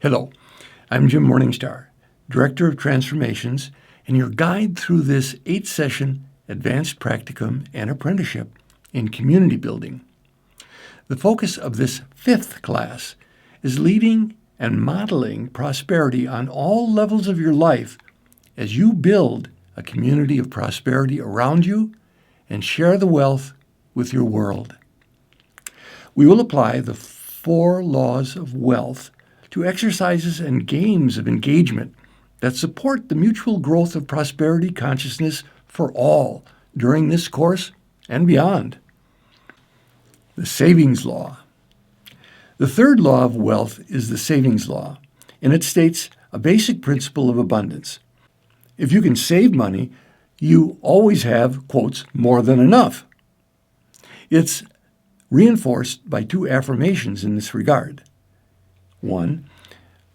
Hello, I'm Jim Morningstar, Director of Transformations, and your guide through this 8-session advanced practicum and apprenticeship in community building. The focus of this 5th class is leading and modeling prosperity on all levels of your life as you build a community of prosperity around you and share the wealth with your world. We will apply the 4 laws of wealth to exercises and games of engagement that support the mutual growth of prosperity consciousness for all during this course and beyond. The savings law. The 3rd law of wealth is the savings law, and it states a basic principle of abundance. If you can save money, you always have, quotes, more than enough. It's reinforced by 2 affirmations in this regard. 1,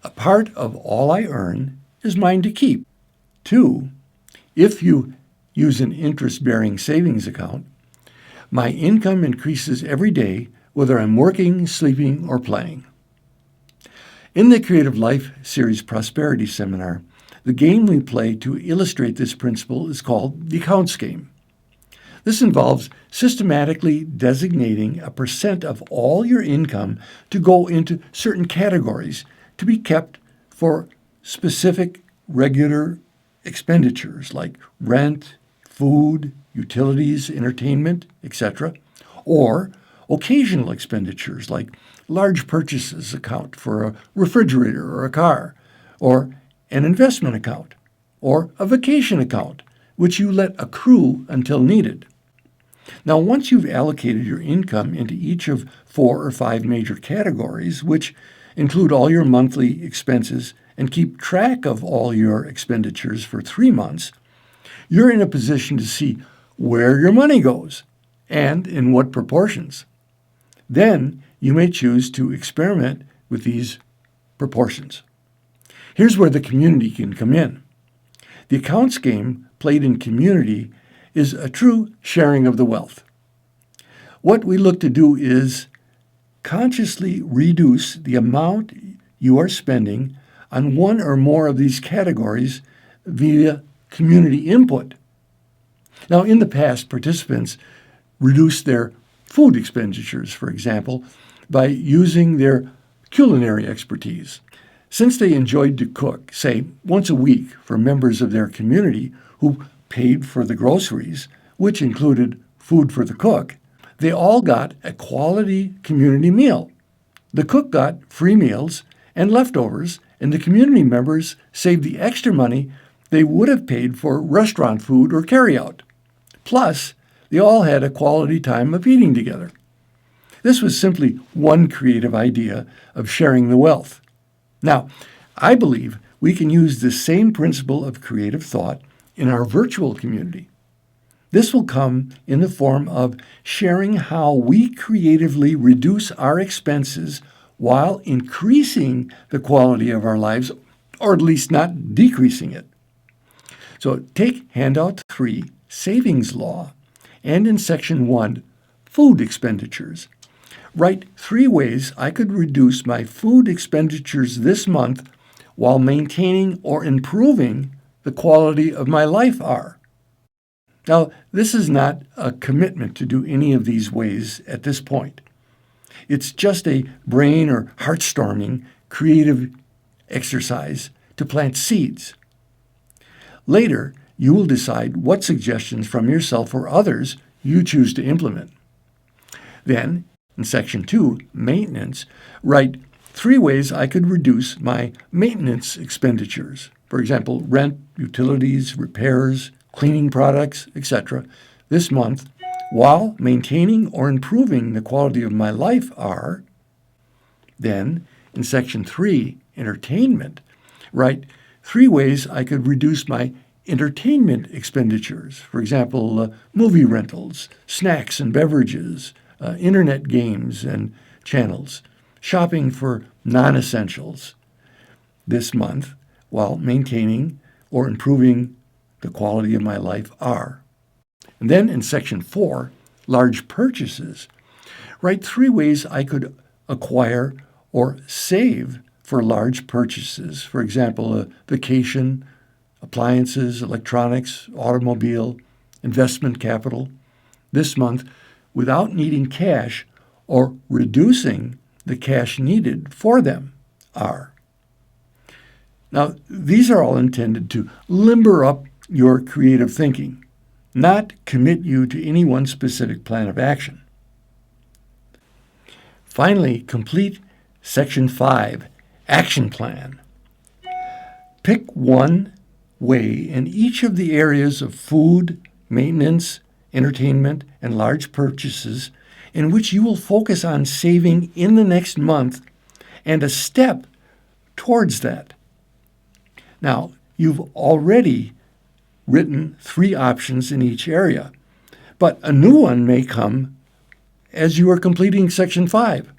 a part of all I earn is mine to keep. 2, if you use an interest-bearing savings account, my income increases every day whether I'm working, sleeping, or playing. In the Creative Life Series Prosperity Seminar, the game we play to illustrate this principle is called the accounts game. This involves systematically designating a percent of all your income to go into certain categories to be kept for specific regular expenditures like rent, food, utilities, entertainment, etc., or occasional expenditures like large purchases account for a refrigerator or a car, or an investment account, or a vacation account, which you let accrue until needed. Now, once you've allocated your income into each of 4 or 5 major categories, which include all your monthly expenses and keep track of all your expenditures for 3 months, you're in a position to see where your money goes and in what proportions. Then you may choose to experiment with these proportions. Here's where the community can come in. The accounts game played in community is a true sharing of the wealth. What we look to do is consciously reduce the amount you are spending on one or more of these categories via community input. Now, in the past, participants reduced their food expenditures, for example, by using their culinary expertise. Since they enjoyed to cook, say, once a week for members of their community who paid for the groceries, which included food for the cook, they all got a quality community meal. The cook got free meals and leftovers, and the community members saved the extra money they would have paid for restaurant food or carryout. Plus, they all had a quality time of eating together. This was simply one creative idea of sharing the wealth. Now, I believe we can use the same principle of creative thought in our virtual community. This will come in the form of sharing how we creatively reduce our expenses while increasing the quality of our lives, or at least not decreasing it. So take handout 3, savings law, and in section 1, food expenditures. Write 3 ways I could reduce my food expenditures this month while maintaining or improving the quality of my life are. Now, this is not a commitment to do any of these ways at this point. It's just a brain or heart-storming creative exercise to plant seeds. Later, you will decide what suggestions from yourself or others you choose to implement. Then, in section 2, maintenance, write 3 ways I could reduce my maintenance expenditures. For example, rent, utilities, repairs, cleaning products, etc., this month, while maintaining or improving the quality of my life are. Then, in section 3, entertainment, write 3 ways I could reduce my entertainment expenditures. For example, movie rentals, snacks and beverages, internet games and channels, shopping for non-essentials this month, while maintaining or improving the quality of my life are. And then in section 4, large purchases, write 3 ways I could acquire or save for large purchases, for example, a vacation, appliances, electronics, automobile, investment capital, this month without needing cash or reducing the cash needed for them are. Now, these are all intended to limber up your creative thinking, not commit you to any one specific plan of action. Finally, complete Section 5, Action Plan. Pick one way in each of the areas of food, maintenance, entertainment, and large purchases in which you will focus on saving in the next month and a step towards that. Now, you've already written 3 options in each area, but a new one may come as you are completing Section 5.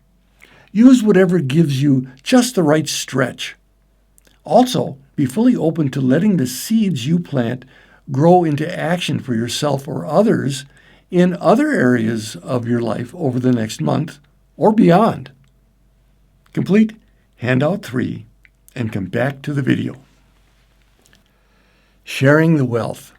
Use whatever gives you just the right stretch. Also, be fully open to letting the seeds you plant grow into action for yourself or others in other areas of your life over the next month or beyond. Complete Handout 3 and come back to the video. Sharing the wealth.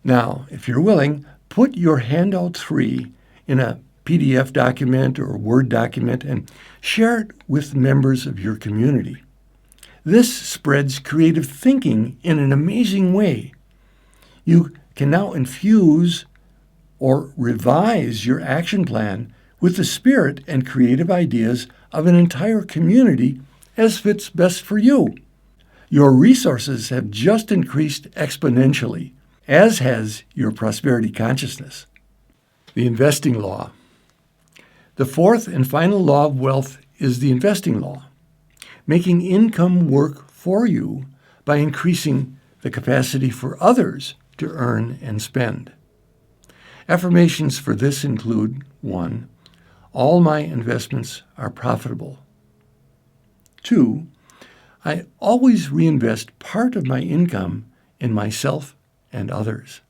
Now, if you're willing, put your Handout 3 in a PDF document or a Word document and share it with members of your community. This spreads creative thinking in an amazing way. You can now infuse or revise your action plan with the spirit and creative ideas of an entire community as fits best for you. Your resources have just increased exponentially, as has your prosperity consciousness. The investing law. The fourth and final law of wealth is the investing law, making income work for you by increasing the capacity for others to earn and spend. Affirmations for this include 1. All my investments are profitable. 2. I always reinvest part of my income in myself and others.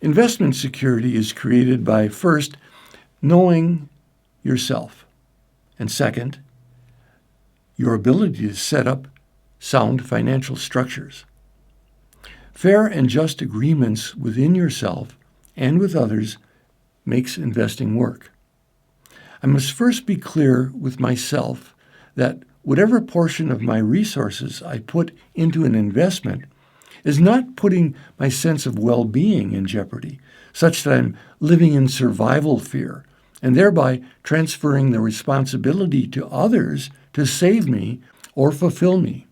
Investment security is created by, first, knowing yourself, and second, your ability to set up sound financial structures. Fair and just agreements within yourself and with others makes investing work. I must first be clear with myself that whatever portion of my resources I put into an investment is not putting my sense of well-being in jeopardy, such that I'm living in survival fear and thereby transferring the responsibility to others to save me or fulfill me.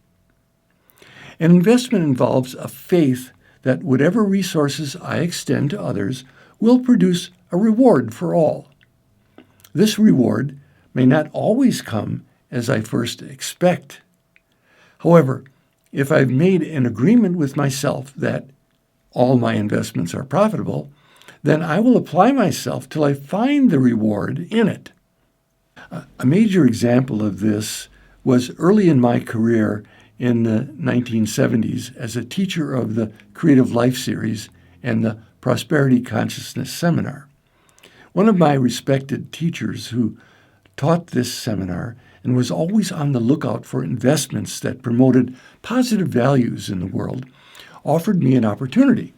An investment involves a faith that whatever resources I extend to others will produce a reward for all. This reward may not always come as I first expect. However, if I've made an agreement with myself that all my investments are profitable, then I will apply myself till I find the reward in it. A major example of this was early in my career in the 1970s as a teacher of the Creative Life series and the Prosperity Consciousness Seminar. One of my respected teachers who taught this seminar and was always on the lookout for investments that promoted positive values in the world offered me an opportunity.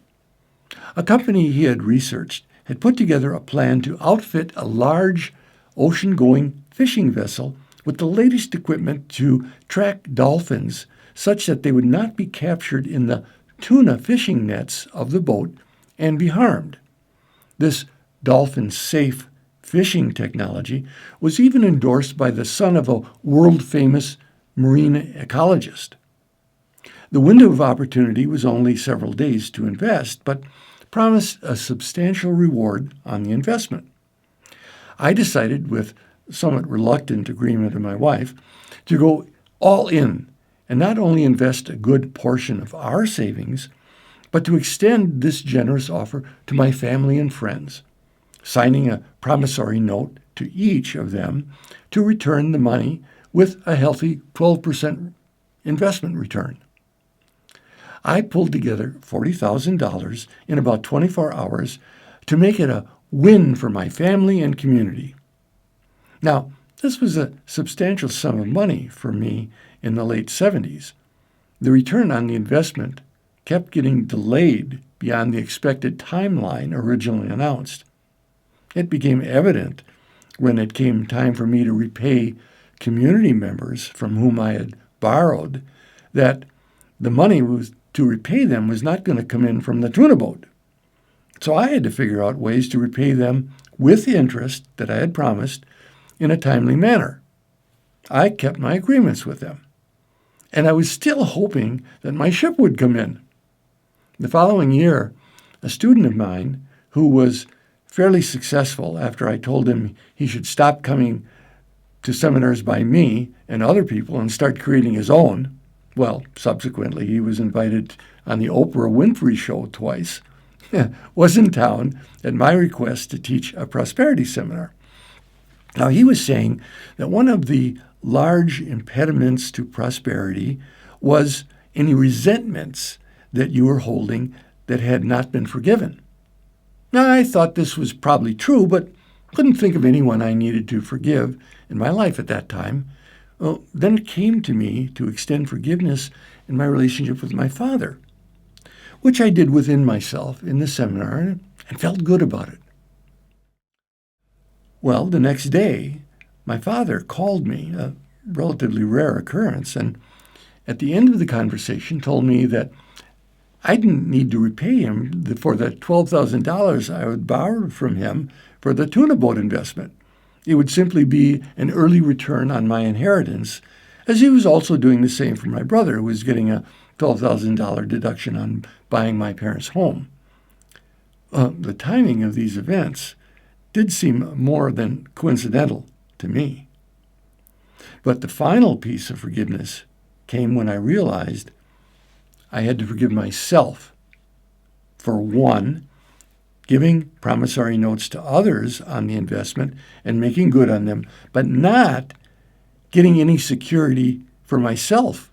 A company he had researched had put together a plan to outfit a large ocean-going fishing vessel with the latest equipment to track dolphins such that they would not be captured in the tuna fishing nets of the boat and be harmed. This dolphin-safe fishing technology was even endorsed by the son of a world-famous marine ecologist. The window of opportunity was only several days to invest, but promised a substantial reward on the investment. I decided, with somewhat reluctant agreement of my wife, to go all in and not only invest a good portion of our savings, but to extend this generous offer to my family and friends, signing a promissory note to each of them to return the money with a healthy 12% investment return. I pulled together $40,000 in about 24 hours to make it a win for my family and community. Now, This was a substantial sum of money for me in the late 70s. The return on the investment kept getting delayed beyond the expected timeline originally announced. It became evident when it came time for me to repay community members from whom I had borrowed that the money to repay them was not going to come in from the tuna boat. So I had to figure out ways to repay them with the interest that I had promised in a timely manner. I kept my agreements with them, and I was still hoping that my ship would come in. The following year, a student of mine who was fairly successful after I told him he should stop coming to seminars by me and other people and start creating his own. Well, subsequently, he was invited on the Oprah Winfrey Show twice, was in town at my request to teach a prosperity seminar. Now, he was saying that one of the large impediments to prosperity was any resentments that you were holding that had not been forgiven. Now, I thought this was probably true, but couldn't think of anyone I needed to forgive in my life at that time. Well, then it came to me to extend forgiveness in my relationship with my father, which I did within myself in the seminar and felt good about it. Well, the next day, my father called me, a relatively rare occurrence, and at the end of the conversation told me that I didn't need to repay him for the $12,000 I had borrowed from him for the tuna boat investment. It would simply be an early return on my inheritance, as he was also doing the same for my brother, who was getting a $12,000 deduction on buying my parents' home. The timing of these events did seem more than coincidental to me. But the final piece of forgiveness came when I realized I had to forgive myself for, one, giving promissory notes to others on the investment and making good on them, but not getting any security for myself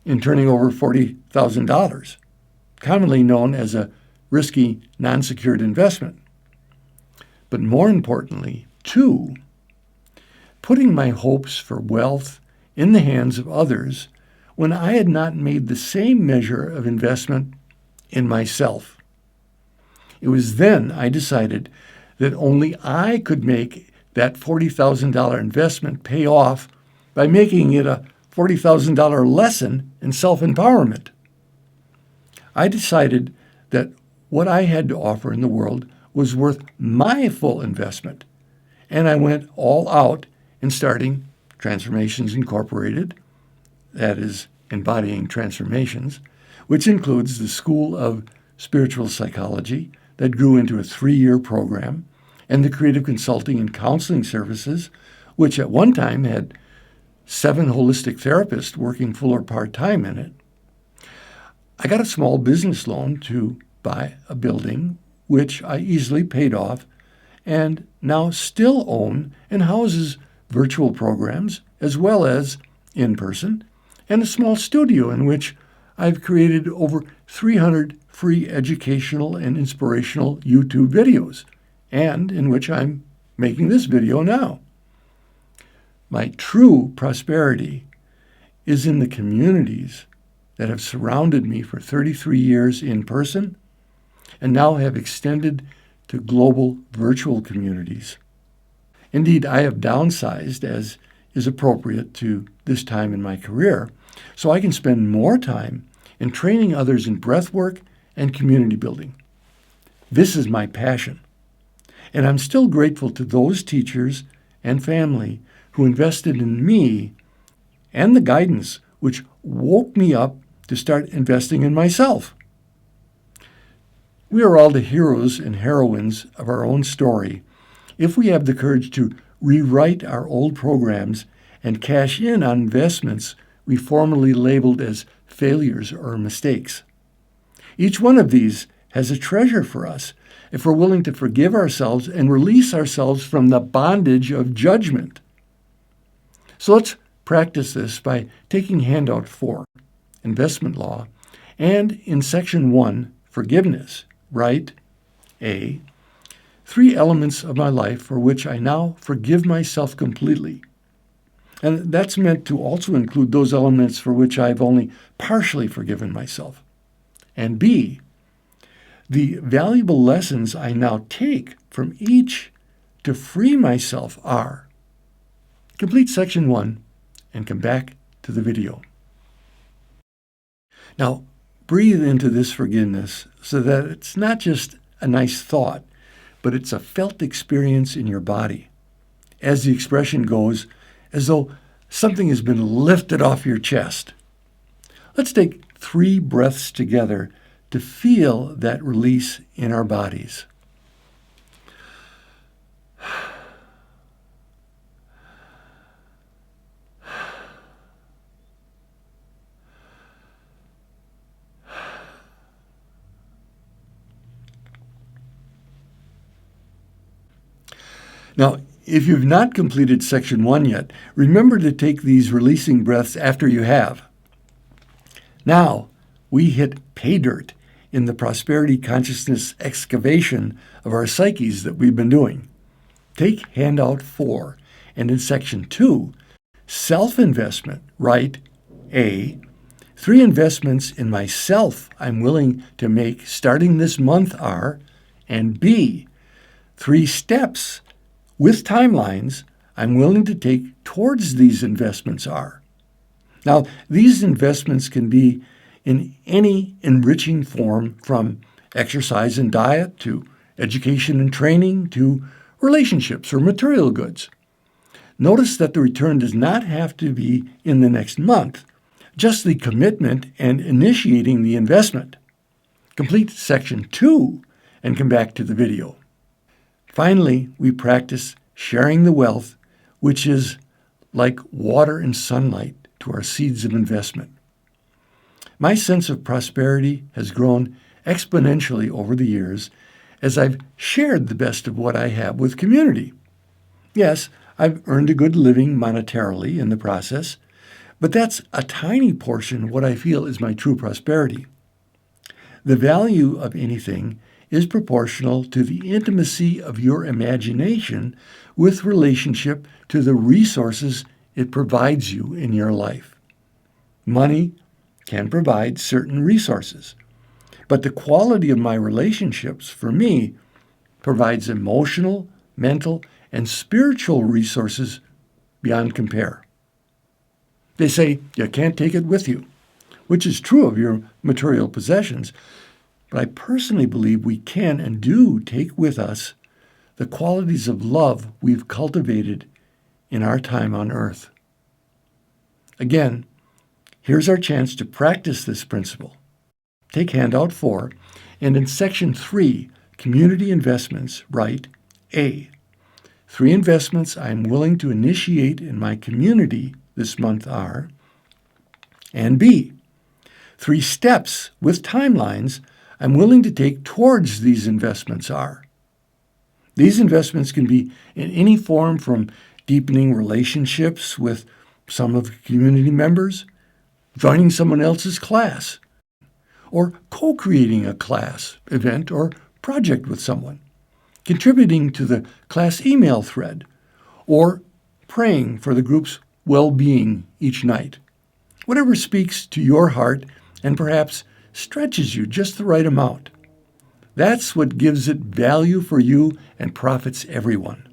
in turning over $40,000, commonly known as a risky non-secured investment. But more importantly, two, putting my hopes for wealth in the hands of others when I had not made the same measure of investment in myself. It was then I decided that only I could make that $40,000 investment pay off by making it a $40,000 lesson in self-empowerment. I decided that what I had to offer in the world was worth my full investment, and I went all out in starting Transformations Incorporated, that is, embodying transformations, which includes the School of Spiritual Psychology that grew into a 3-year program, and the creative consulting and counseling services, which at one time had 7 holistic therapists working full or part-time in it. I got a small business loan to buy a building, which I easily paid off, and now still own and houses virtual programs as well as in-person, and a small studio in which I've created over 300 free educational and inspirational YouTube videos, and in which I'm making this video now. My true prosperity is in the communities that have surrounded me for 33 years in person and now have extended to global virtual communities. Indeed, I have downsized as is appropriate to this time in my career, so I can spend more time in training others in breathwork and community building. This is my passion, and I'm still grateful to those teachers and family who invested in me and the guidance which woke me up to start investing in myself. We are all the heroes and heroines of our own story if we have the courage to rewrite our old programs and cash in on investments we formerly labeled as failures or mistakes. Each one of these has a treasure for us if we're willing to forgive ourselves and release ourselves from the bondage of judgment. So let's practice this by taking handout 4, investment law, and in section 1, forgiveness, write A, 3 elements of my life for which I now forgive myself completely. And that's meant to also include those elements for which I've only partially forgiven myself. And B, the valuable lessons I now take from each to free myself are. Complete section 1 and come back to the video. Now, breathe into this forgiveness so that it's not just a nice thought, but it's a felt experience in your body. As the expression goes, as though something has been lifted off your chest. Let's take 3 breaths together to feel that release in our bodies. Now, if you've not completed section 1 yet, remember to take these releasing breaths after you have. Now, we hit pay dirt in the prosperity consciousness excavation of our psyches that we've been doing. Take handout 4, and in section 2, self-investment, write A, 3 investments in myself I'm willing to make starting this month are, and B, 3 steps with timelines I'm willing to take towards these investments are. Now, these investments can be in any enriching form, from exercise and diet to education and training to relationships or material goods. Notice that the return does not have to be in the next month, just the commitment and initiating the investment. Complete section 2 and come back to the video. Finally, we practice sharing the wealth, which is like water and sunlight to our seeds of investment. My sense of prosperity has grown exponentially over the years as I've shared the best of what I have with community. Yes, I've earned a good living monetarily in the process, but that's a tiny portion of what I feel is my true prosperity. The value of anything is proportional to the intimacy of your imagination with relationship to the resources it provides you in your life. Money can provide certain resources, but the quality of my relationships, for me, provides emotional, mental, and spiritual resources beyond compare. They say you can't take it with you, which is true of your material possessions, but I personally believe we can and do take with us the qualities of love we've cultivated in our time on earth. Again, here's our chance to practice this principle. Take handout 4, and in section 3, community investments, write A, 3 investments I'm willing to initiate in my community this month are, and B, 3 steps with timelines I'm willing to take towards these investments are. These investments can be in any form, from deepening relationships with some of the community members, joining someone else's class, or co-creating a class, event, or project with someone, contributing to the class email thread, or praying for the group's well-being each night. Whatever speaks to your heart and perhaps stretches you just the right amount. That's what gives it value for you and profits everyone.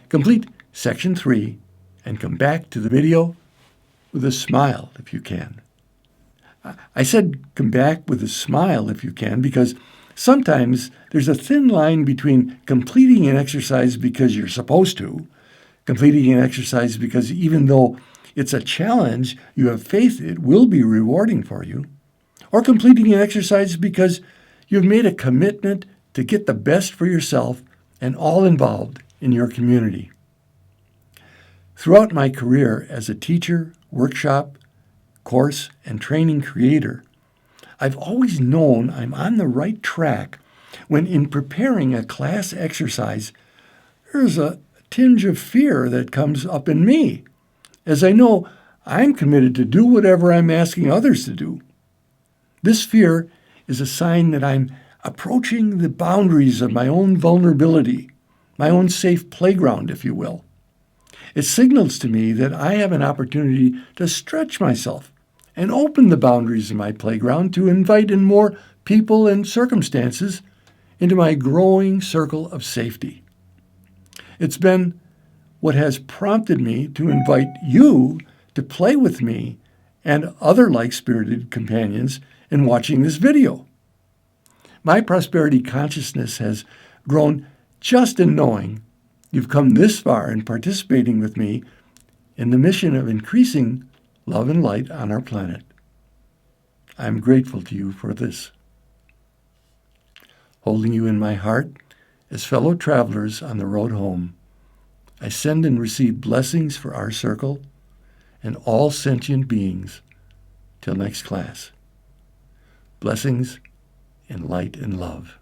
Complete section 3 and come back to the video with a smile if you can. I said come back with a smile if you can because sometimes there's a thin line between completing an exercise because you're supposed to, completing an exercise because even though it's a challenge, you have faith it will be rewarding for you, or completing an exercise because you've made a commitment to get the best for yourself and all involved in your community. Throughout my career as a teacher, workshop, course, and training creator, I've always known I'm on the right track when, in preparing a class exercise, there's a tinge of fear that comes up in me, as I know I'm committed to do whatever I'm asking others to do. This fear is a sign that I'm approaching the boundaries of my own vulnerability, my own safe playground, if you will. It signals to me that I have an opportunity to stretch myself and open the boundaries of my playground to invite in more people and circumstances into my growing circle of safety. It's been what has prompted me to invite you to play with me and other like-spirited companions in watching this video. My prosperity consciousness has grown just in knowing you've come this far in participating with me in the mission of increasing love and light on our planet. I'm grateful to you for this. Holding you in my heart as fellow travelers on the road home, I send and receive blessings for our circle and all sentient beings. Till next class. Blessings in light and love.